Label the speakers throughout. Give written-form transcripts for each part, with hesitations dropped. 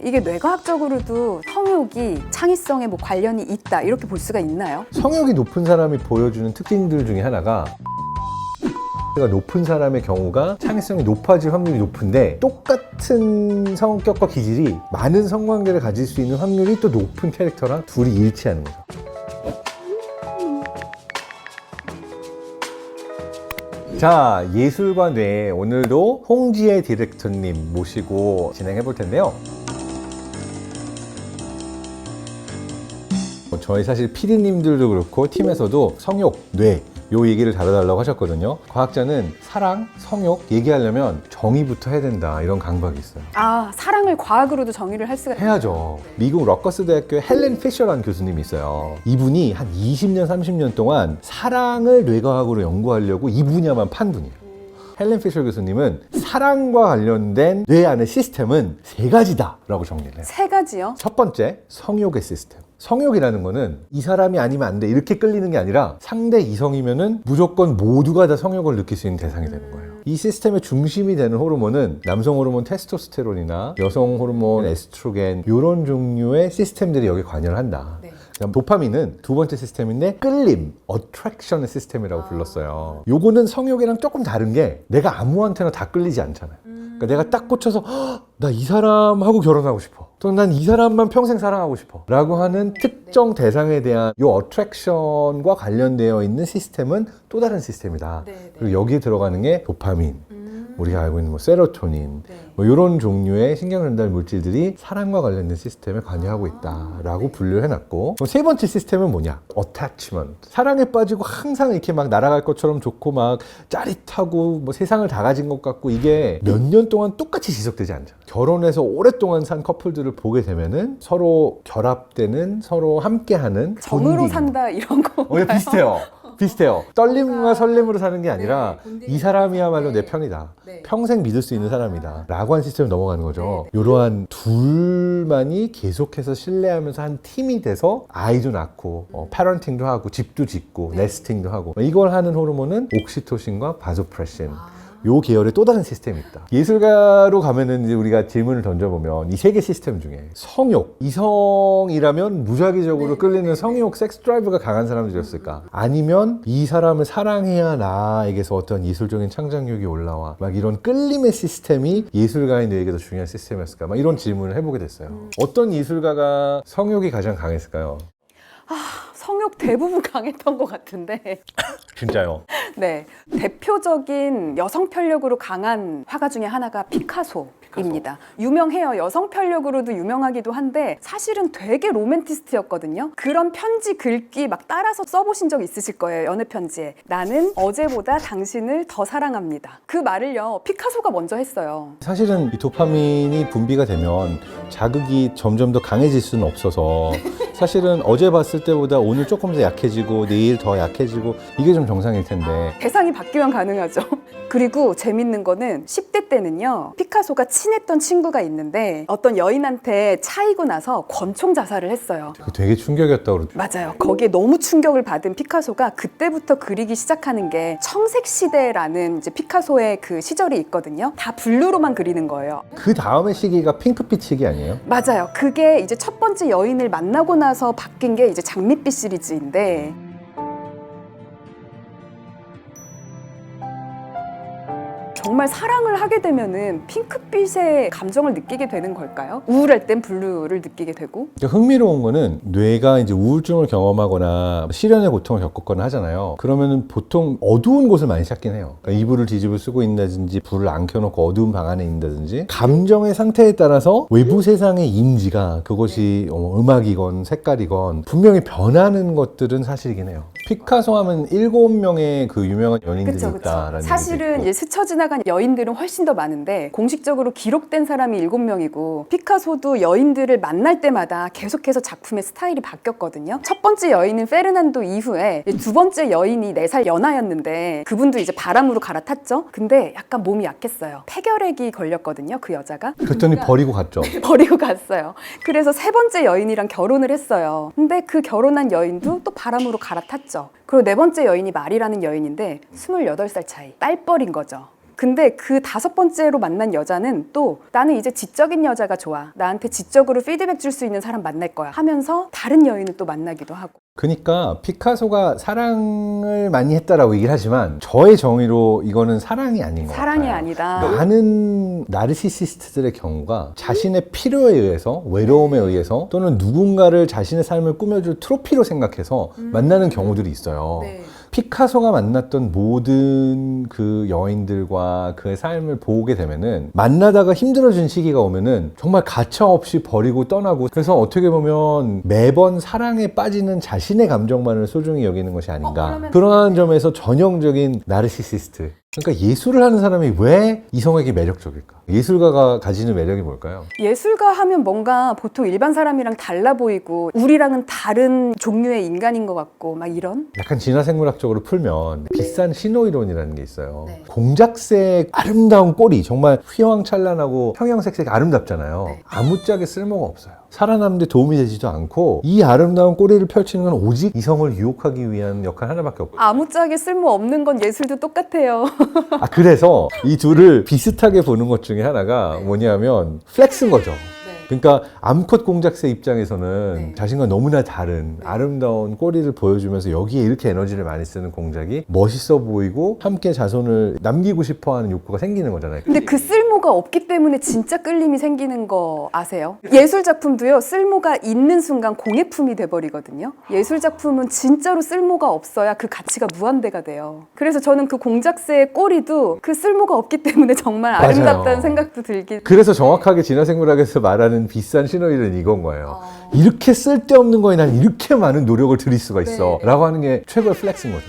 Speaker 1: 이게 뇌과학적으로도 성욕이 창의성에 뭐 관련이 있다 이렇게 볼 수가 있나요?
Speaker 2: 성욕이 높은 사람이 보여주는 특징들 중에 하나가 높은 사람의 경우가 창의성이 높아질 확률이 높은데 똑같은 성격과 기질이 많은 성관계를 가질 수 있는 확률이 또 높은 캐릭터랑 둘이 일치하는 거죠. 자, 예술과 뇌 오늘도 홍지혜 디렉터님 모시고 진행해 볼 텐데요. 저희 사실 PD님들도 그렇고 팀에서도 성욕, 뇌 요 얘기를 다뤄달라고 하셨거든요. 과학자는 사랑, 성욕 얘기하려면 정의부터 해야 된다 이런 강박이 있어요.
Speaker 1: 아, 사랑을 과학으로도 정의를 할 수가
Speaker 2: 해야죠. 미국 러커스 대학교에 헬렌 피셔라는 교수님이 있어요. 이분이 한 20년, 30년 동안 사랑을 뇌과학으로 연구하려고 이 분야만 판 분이에요. 헬렌 피셔 교수님은 사랑과 관련된 뇌 안의 시스템은 세 가지다 라고 정리를 해요.
Speaker 1: 세 가지요?
Speaker 2: 첫 번째, 성욕의 시스템. 성욕이라는 거는 이 사람이 아니면 안 돼 이렇게 끌리는 게 아니라 상대 이성이면은 무조건 모두가 다 성욕을 느낄 수 있는 대상이 되는 거예요. 이 시스템의 중심이 되는 호르몬은 남성 호르몬 테스토스테론이나 여성 호르몬 에스트로겐 이런 종류의 시스템들이 여기 관여를 한다.
Speaker 1: 네.
Speaker 2: 그다음 도파민은 두 번째 시스템인데 끌림, 어트랙션의 시스템이라고 불렀어요. 요거는 성욕이랑 조금 다른 게 내가 아무한테나 다 끌리지 않잖아요. 그러니까 내가 딱 꽂혀서 나 이 사람하고 결혼하고 싶어. 또 난 이 사람만 평생 사랑하고 싶어. 라고 하는 특정 대상에 대한 요 어트랙션과 관련되어 있는 시스템은 또 다른 시스템이다. 그리고 여기에 들어가는 게 도파민. 우리가 알고 있는 뭐 세로토닌, 뭐 이런 종류의 신경전달 물질들이 사랑과 관련된 시스템에 관여하고 있다라고 분류를 해놨고, 세 번째 시스템은 뭐냐? attachment. 사랑에 빠지고 항상 이렇게 막 날아갈 것처럼 좋고 막 짜릿하고 뭐 세상을 다 가진 것 같고 이게 몇 년 동안 똑같이 지속되지 않잖아. 결혼해서 오랫동안 산 커플들을 보게 되면은 서로 결합되는, 서로 함께하는
Speaker 1: 정으로
Speaker 2: 본딩.
Speaker 1: 산다 이런 거.
Speaker 2: 비슷해요. 떨림과 설렘으로 사는 게 아니라 이 사람이야말로 내 편이다. 평생 믿을 수 있는 사람이다. 라고 한 시스템으로 넘어가는 거죠. 이러한 둘만이 계속해서 신뢰하면서 한 팀이 돼서 아이도 낳고 패런팅도 하고 집도 짓고 네스팅도 하고 이걸 하는 호르몬은 옥시토신과 바소프레신. 요 계열의 또 다른 시스템이 있다. 예술가로 가면은 이제 우리가 질문을 던져보면 이 세 개 시스템 중에 성욕, 이성이라면 무작위적으로 끌리는 성욕, 섹스 드라이브가 강한 사람들이었을까? 아니면 이 사람을 사랑해야 나에게서 어떤 예술적인 창작력이 올라와. 막 이런 끌림의 시스템이 예술가의 뇌에게 더 중요한 시스템이었을까? 막 이런 질문을 해보게 됐어요. 어떤 예술가가 성욕이 가장 강했을까요?
Speaker 1: 성욕 대부분 강했던 것 같은데.
Speaker 2: 진짜요?
Speaker 1: 네, 대표적인 여성 편력으로 강한 화가 중에 하나가 피카소입니다. 유명해요. 여성 편력으로도 유명하기도 한데 사실은 되게 로맨티스트였거든요. 그런 편지 글귀 막 따라서 써보신 적 있으실 거예요. 연애 편지에. 나는 어제보다 당신을 더 사랑합니다. 그 말을요, 피카소가 먼저 했어요.
Speaker 2: 사실은 이 도파민이 분비가 되면 자극이 점점 더 강해질 수는 없어서 사실은 어제 봤을 때보다 오늘 조금 더 약해지고 내일 더 약해지고 이게 좀 정상일 텐데
Speaker 1: 대상이 바뀌면 가능하죠. 그리고 재밌는 거는 10대 때는요, 피카소가 친했던 친구가 있는데 어떤 여인한테 차이고 나서 권총 자살을 했어요.
Speaker 2: 그게 되게 충격이었다고 그러죠.
Speaker 1: 맞아요. 거기에 너무 충격을 받은 피카소가 그때부터 그리기 시작하는 게 청색시대라는 이제 피카소의 그 시절이 있거든요. 다 블루로만 그리는 거예요.
Speaker 2: 그 다음의 시기가 핑크빛 시기 아니에요?
Speaker 1: 맞아요. 그게 이제 첫 번째 여인을 만나고 나서 바뀐 게 이제 장밋빛 시리즈인데, 정말 사랑을 하게 되면은 핑크빛의 감정을 느끼게 되는 걸까요? 우울할 땐 블루를 느끼게 되고.
Speaker 2: 흥미로운 거는 뇌가 이제 우울증을 경험하거나 시련의 고통을 겪었거나 하잖아요. 그러면은 보통 어두운 곳을 많이 찾긴 해요. 그러니까 이불을 뒤집어 쓰고 있다든지 불을 안 켜놓고 어두운 방 안에 있다든지 감정의 상태에 따라서 외부 세상의 인지가 그것이 음악이건 색깔이건 분명히 변하는 것들은 사실이긴 해요. 피카소 하면 7명의 그 유명한 연인들이
Speaker 1: 그쵸.
Speaker 2: 있다라는
Speaker 1: 사실은 이제 스쳐 지나간 여인들은 훨씬 더 많은데 공식적으로 기록된 사람이 7명이고 피카소도 여인들을 만날 때마다 계속해서 작품의 스타일이 바뀌었거든요. 첫 번째 여인은 페르난도 이후에 두 번째 여인이 4살 연하였는데 그분도 이제 바람으로 갈아탔죠. 근데 약간 몸이 약했어요. 폐결핵이 걸렸거든요, 그 여자가.
Speaker 2: 그랬더니 버리고 갔죠.
Speaker 1: 버리고 갔어요. 그래서 세 번째 여인이랑 결혼을 했어요. 근데 그 결혼한 여인도 또 바람으로 갈아탔죠. 그리고 네 번째 여인이 말이라는 여인인데 28살 차이. 딸뻘인 거죠. 근데 그 5번째로 만난 여자는 또 나는 이제 지적인 여자가 좋아. 나한테 지적으로 피드백 줄 수 있는 사람 만날 거야 하면서 다른 여인을 또 만나기도 하고.
Speaker 2: 그러니까 피카소가 사랑을 많이 했다라고 얘기를 하지만 저의 정의로 이거는 사랑이 아닌 것
Speaker 1: 사랑이
Speaker 2: 같아요.
Speaker 1: 아니다.
Speaker 2: 많은 나르시시스트들의 경우가 자신의 필요에 의해서, 외로움에 의해서 또는 누군가를 자신의 삶을 꾸며줄 트로피로 생각해서 만나는 경우들이 있어요.
Speaker 1: 네.
Speaker 2: 피카소가 만났던 모든 그 여인들과 그의 삶을 보게 되면은 만나다가 힘들어진 시기가 오면은 정말 가차없이 버리고 떠나고, 그래서 어떻게 보면 매번 사랑에 빠지는 자신의 감정만을 소중히 여기는 것이 아닌가. 그러한 점에서 전형적인 나르시시스트. 그러니까 예술을 하는 사람이 왜 이성에게 매력적일까? 예술가가 가지는 매력이 뭘까요?
Speaker 1: 예술가 하면 뭔가 보통 일반 사람이랑 달라 보이고 우리랑은 다른 종류의 인간인 것 같고 막 이런?
Speaker 2: 약간 진화생물학적으로 풀면 비싼 신호이론이라는 게 있어요.
Speaker 1: 네.
Speaker 2: 공작색 아름다운 꼬리, 정말 휘황찬란하고 형형색색 아름답잖아요.
Speaker 1: 네.
Speaker 2: 아무짝에 쓸모가 없어요. 살아남는 데 도움이 되지도 않고 이 아름다운 꼬리를 펼치는 건 오직 이성을 유혹하기 위한 역할 하나밖에 없거든요.
Speaker 1: 아무짝에 쓸모 없는 건 예술도 똑같아요.
Speaker 2: 그래서 이 둘을 비슷하게 보는 것 중에 하나가 뭐냐면 플렉스인 거죠. 그러니까 암컷 공작새 입장에서는
Speaker 1: 네.
Speaker 2: 자신과 너무나 다른 아름다운 꼬리를 보여주면서 여기에 이렇게 에너지를 많이 쓰는 공작이 멋있어 보이고 함께 자손을 남기고 싶어하는 욕구가 생기는 거잖아요.
Speaker 1: 근데 그 쓸모가 없기 때문에 진짜 끌림이 생기는 거 아세요? 예술 작품도요, 쓸모가 있는 순간 공예품이 돼버리거든요. 예술 작품은 진짜로 쓸모가 없어야 그 가치가 무한대가 돼요. 그래서 저는 그 공작새의 꼬리도 그 쓸모가 없기 때문에 정말
Speaker 2: 맞아요.
Speaker 1: 아름답다는 생각도 들기.
Speaker 2: 그래서 정확하게 진화생물학에서 말하는 비싼 신호일은 이건 거예요. 이렇게 쓸데없는 거에 난 이렇게 많은 노력을 들일 수가 있어.
Speaker 1: 네.
Speaker 2: 라고 하는 게 최고의 플렉스인 거죠.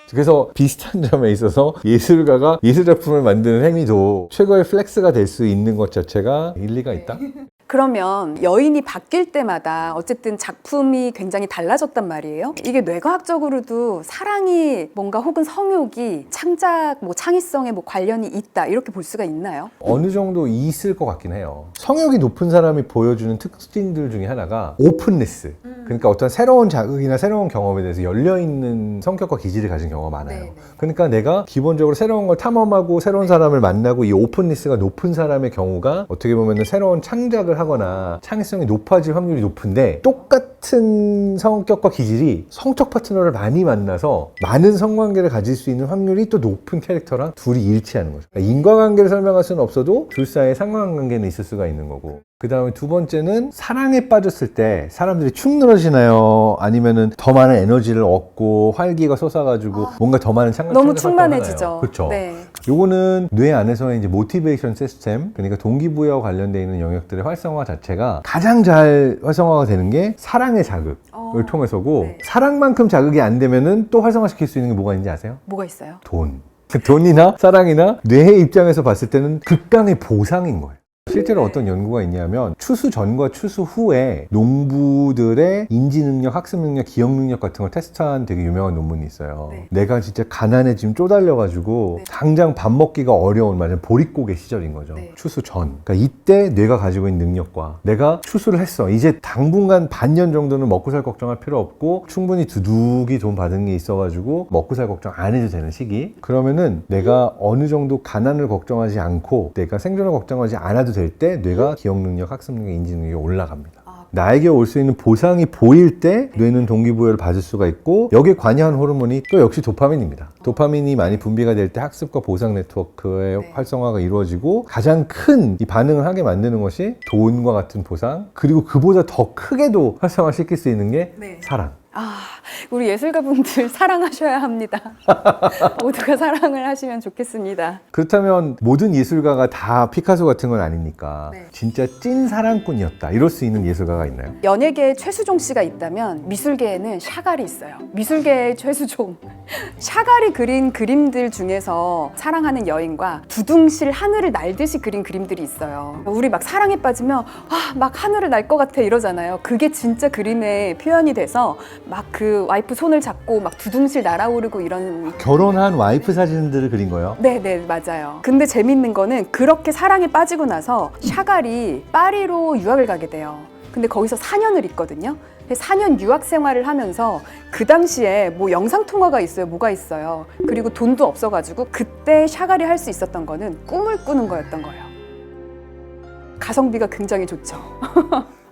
Speaker 2: 그래서 비슷한 점에 있어서 예술가가 예술작품을 만드는 행위도 최고의 플렉스가 될 수 있는 것 자체가 일리가 있다?
Speaker 1: 그러면 여인이 바뀔 때마다 어쨌든 작품이 굉장히 달라졌단 말이에요. 이게 뇌과학적으로도 사랑이 뭔가 혹은 성욕이 창작, 창의성에 관련이 있다 이렇게 볼 수가 있나요?
Speaker 2: 어느 정도 있을 것 같긴 해요. 성욕이 높은 사람이 보여주는 특징들 중에 하나가 오픈네스. 그러니까 어떤 새로운 자극이나 새로운 경험에 대해서 열려있는 성격과 기질을 가진 경우가 많아요.
Speaker 1: 네네.
Speaker 2: 그러니까 내가 기본적으로 새로운 걸 탐험하고 새로운 사람을 만나고 이 오픈네스가 높은 사람의 경우가 어떻게 보면 새로운 창작을 하거나 창의성이 높아질 확률이 높은데, 똑같은 성격과 기질이 성적 파트너를 많이 만나서 많은 성관계를 가질 수 있는 확률이 또 높은 캐릭터랑 둘이 일치하는 거죠. 그러니까 인과관계를 설명할 수는 없어도 둘 사이에 상관관계는 있을 수가 있는 거고, 그 다음에 두 번째는 사랑에 빠졌을 때 사람들이 축 늘어지나요? 아니면은 더 많은 에너지를 얻고 활기가 솟아가지고 뭔가 더 많은
Speaker 1: 너무 충만해지죠.
Speaker 2: 그렇죠.
Speaker 1: 네.
Speaker 2: 요거는 뇌 안에서의 이제 모티베이션 시스템, 그러니까 동기부여와 관련되어 있는 영역들의 활성화 자체가 가장 잘 활성화가 되는 게 사랑의 자극을 통해서고,
Speaker 1: 네.
Speaker 2: 사랑만큼 자극이 안 되면은 또 활성화시킬 수 있는 게 뭐가 있는지 아세요?
Speaker 1: 뭐가 있어요?
Speaker 2: 돈. 돈이나 사랑이나 뇌의 입장에서 봤을 때는 극강의 보상인 거예요. 실제로 어떤 연구가 있냐면 추수 전과 추수 후에 농부들의 인지 능력, 학습 능력, 기억 능력 같은 걸 테스트한 되게 유명한 논문이 있어요.
Speaker 1: 네.
Speaker 2: 내가 진짜 가난에 지금 쪼달려가지고
Speaker 1: 네.
Speaker 2: 당장 밥 먹기가 어려운 보릿고개 시절인 거죠.
Speaker 1: 네.
Speaker 2: 추수 전. 그러니까 이때 뇌가 가지고 있는 능력과 내가 추수를 했어. 이제 당분간 반년 정도는 먹고 살 걱정할 필요 없고 충분히 두둑이 돈 받은 게 있어가지고 먹고 살 걱정 안 해도 되는 시기. 그러면은 내가 어느 정도 가난을 걱정하지 않고 내가 생존을 걱정하지 않아도 될 때 뇌가 기억 능력, 학습 능력, 인지 능력이 올라갑니다. 나에게 올 수 있는 보상이 보일 때 뇌는 동기부여를 받을 수가 있고, 여기에 관여한 호르몬이 또 역시 도파민입니다. 도파민이 많이 분비가 될 때 학습과 보상 네트워크의 활성화가 이루어지고, 가장 큰 이 반응을 하게 만드는 것이 돈과 같은 보상, 그리고 그보다 더 크게도 활성화시킬 수 있는 게 사랑.
Speaker 1: 우리 예술가분들 사랑하셔야 합니다. 모두가 사랑을 하시면 좋겠습니다.
Speaker 2: 그렇다면 모든 예술가가 다 피카소 같은 건 아니니까
Speaker 1: 네.
Speaker 2: 진짜 찐 사랑꾼이었다 이럴 수 있는 예술가가 있나요?
Speaker 1: 연예계에 최수종 씨가 있다면 미술계에는 샤갈이 있어요. 미술계의 최수종. 샤갈이 그린 그림들 중에서 사랑하는 여인과 두둥실 하늘을 날듯이 그린 그림들이 있어요. 우리 막 사랑에 빠지면 막 하늘을 날 것 같아 이러잖아요. 그게 진짜 그림에 표현이 돼서 막 그 와이프 손을 잡고 막 두둥실 날아오르고 이런.
Speaker 2: 결혼한 와이프 사진들을 그린 거예요?
Speaker 1: 네네 맞아요. 근데 재밌는 거는 그렇게 사랑에 빠지고 나서 샤갈이 파리로 유학을 가게 돼요. 근데 거기서 4년을 있거든요. 4년 유학 생활을 하면서 그 당시에 뭐 영상 통화가 있어요, 뭐가 있어요. 그리고 돈도 없어가지고 그때 샤갈이 할 수 있었던 거는 꿈을 꾸는 거였던 거예요. 가성비가 굉장히 좋죠.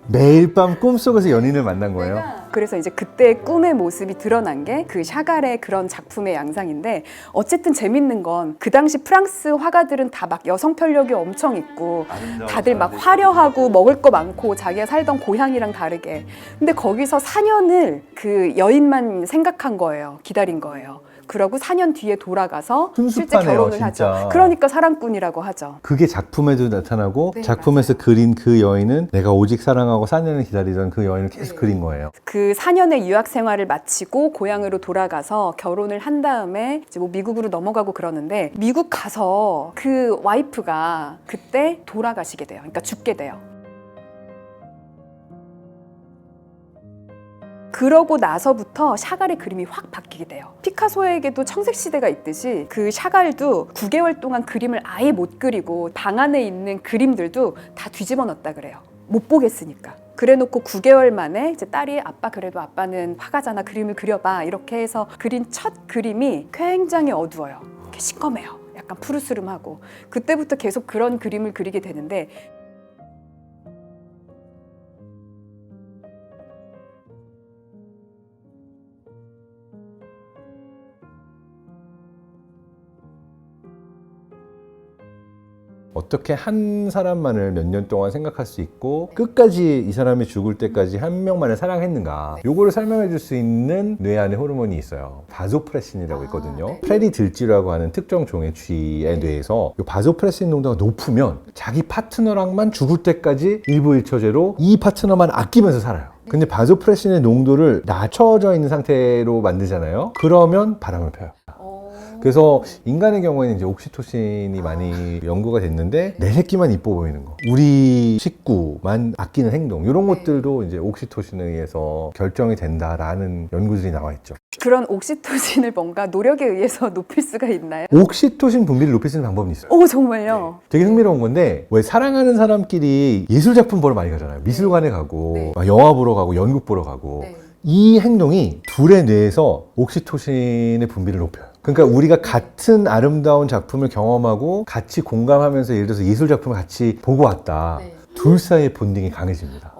Speaker 2: 매일 밤 꿈속에서 연인을 만난 거예요?
Speaker 1: 그래서 이제 그때의 꿈의 모습이 드러난 게 그 샤갈의 그런 작품의 양상인데, 어쨌든 재밌는 건 그 당시 프랑스 화가들은 다 막 여성 편력이 엄청 있고 다들 막 화려하고 먹을 거 많고 자기가 살던 고향이랑 다르게, 근데 거기서 4년을 그 여인만 생각한 거예요. 기다린 거예요. 그러고 4년 뒤에 돌아가서 실제
Speaker 2: 순수하네요,
Speaker 1: 결혼을
Speaker 2: 진짜.
Speaker 1: 하죠. 그러니까 사랑꾼이라고 하죠.
Speaker 2: 그게 작품에도 나타나고
Speaker 1: 네,
Speaker 2: 작품에서 그린 그 여인은 내가 오직 사랑하고 4년을 기다리던 그 여인을 계속 그린 거예요.
Speaker 1: 그 4년의 유학 생활을 마치고 고향으로 돌아가서 결혼을 한 다음에 이제 뭐 미국으로 넘어가고 그러는데, 미국 가서 그 와이프가 그때 돌아가시게 돼요. 그러니까 죽게 돼요. 그러고 나서부터 샤갈의 그림이 확 바뀌게 돼요. 피카소에게도 청색시대가 있듯이 그 샤갈도 9개월 동안 그림을 아예 못 그리고 방 안에 있는 그림들도 다 뒤집어 놨다 그래요. 못 보겠으니까. 그래놓고 9개월 만에 이제 딸이 아빠 그래도 아빠는 화가잖아, 그림을 그려봐, 이렇게 해서 그린 첫 그림이 굉장히 어두워요. 이렇게 시꺼매요. 약간 푸르스름하고. 그때부터 계속 그런 그림을 그리게 되는데,
Speaker 2: 어떻게 한 사람만을 몇 년 동안 생각할 수 있고 끝까지 이 사람이 죽을 때까지 한 명만을 사랑했는가, 요거를 설명해 줄 수 있는 뇌 안에 호르몬이 있어요. 바소프레신이라고 있거든요. 프레리들쥐라고 하는 특정 종의 쥐의 뇌에서 이 바소프레신 농도가 높으면 자기 파트너랑만 죽을 때까지 일부일처제로 이 파트너만 아끼면서 살아요. 근데 바소프레신의 농도를 낮춰져 있는 상태로 만들잖아요. 그러면 바람을 펴요. 그래서 인간의 경우에는 이제 옥시토신이 많이 연구가 됐는데, 내 새끼만 이뻐 보이는 거, 우리 식구만 아끼는 행동, 이런 것들도 이제 옥시토신에 의해서 결정이 된다라는 연구들이 나와 있죠.
Speaker 1: 그런 옥시토신을 뭔가 노력에 의해서 높일 수가 있나요?
Speaker 2: 옥시토신 분비를 높일 수 있는 방법이 있어요.
Speaker 1: 오, 정말요?
Speaker 2: 되게 흥미로운 건데, 왜 사랑하는 사람끼리 예술 작품 보러 많이 가잖아요. 미술관에 가고
Speaker 1: 네.
Speaker 2: 막 영화 보러 가고 연극 보러 가고.
Speaker 1: 네.
Speaker 2: 이 행동이 둘의 뇌에서 옥시토신의 분비를 높여요. 그러니까 우리가 같은 아름다운 작품을 경험하고 같이 공감하면서, 예를 들어서 예술 작품을 같이 보고 왔다.
Speaker 1: 네.
Speaker 2: 둘 사이의 본딩이 강해집니다.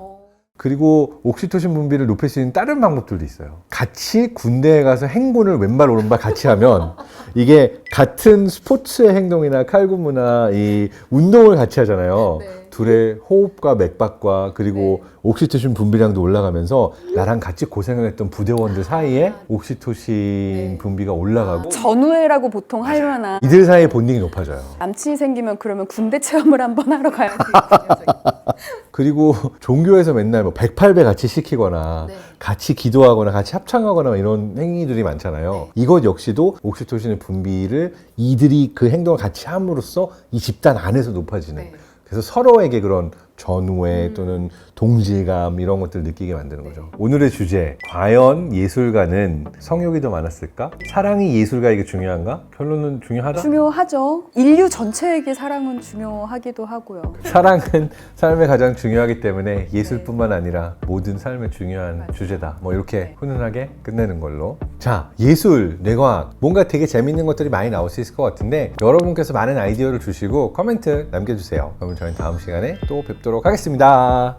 Speaker 2: 그리고 옥시토신 분비를 높일 수 있는 다른 방법들도 있어요. 같이 군대에 가서 행군을 왼발 오른발 같이 하면, 이게 같은 스포츠의 행동이나 칼군무나 이 운동을 같이 하잖아요.
Speaker 1: 네.
Speaker 2: 둘의 호흡과 맥박과 그리고 옥시토신 분비량도 올라가면서 나랑 같이 고생을 했던 부대원들 사이에 옥시토신 분비가 올라가고,
Speaker 1: 전우회라고 보통 하려나.
Speaker 2: 이들 사이의 본딩이 높아져요.
Speaker 1: 남친이 생기면 그러면 군대 체험을 한번 하러 가야지.
Speaker 2: 그리고 종교에서 맨날 뭐 108배 같이 시키거나 같이 기도하거나 같이 합창하거나 이런 행위들이 많잖아요. 이것 역시도 옥시토신의 분비를 이들이 그 행동을 같이 함으로써 이 집단 안에서 높아지는, 그래서 서로에게 그런 전우애 또는 동질감, 이런 것들을 느끼게 만드는 거죠. 오늘의 주제, 과연 예술가는 성욕이 더 많았을까? 사랑이 예술가에게 중요한가? 결론은 중요하다?
Speaker 1: 중요하죠. 인류 전체에게 사랑은 중요하기도 하고요.
Speaker 2: 사랑은 삶에 가장 중요하기 때문에 예술뿐만 아니라 모든 삶에 중요한 주제다. 뭐 이렇게 훈훈하게 끝내는 걸로. 자, 예술, 뇌과학, 뭔가 되게 재밌는 것들이 많이 나올 수 있을 것 같은데, 여러분께서 많은 아이디어를 주시고 코멘트 남겨주세요. 그러면 저희는 다음 시간에 또 뵙도록 하겠습니다.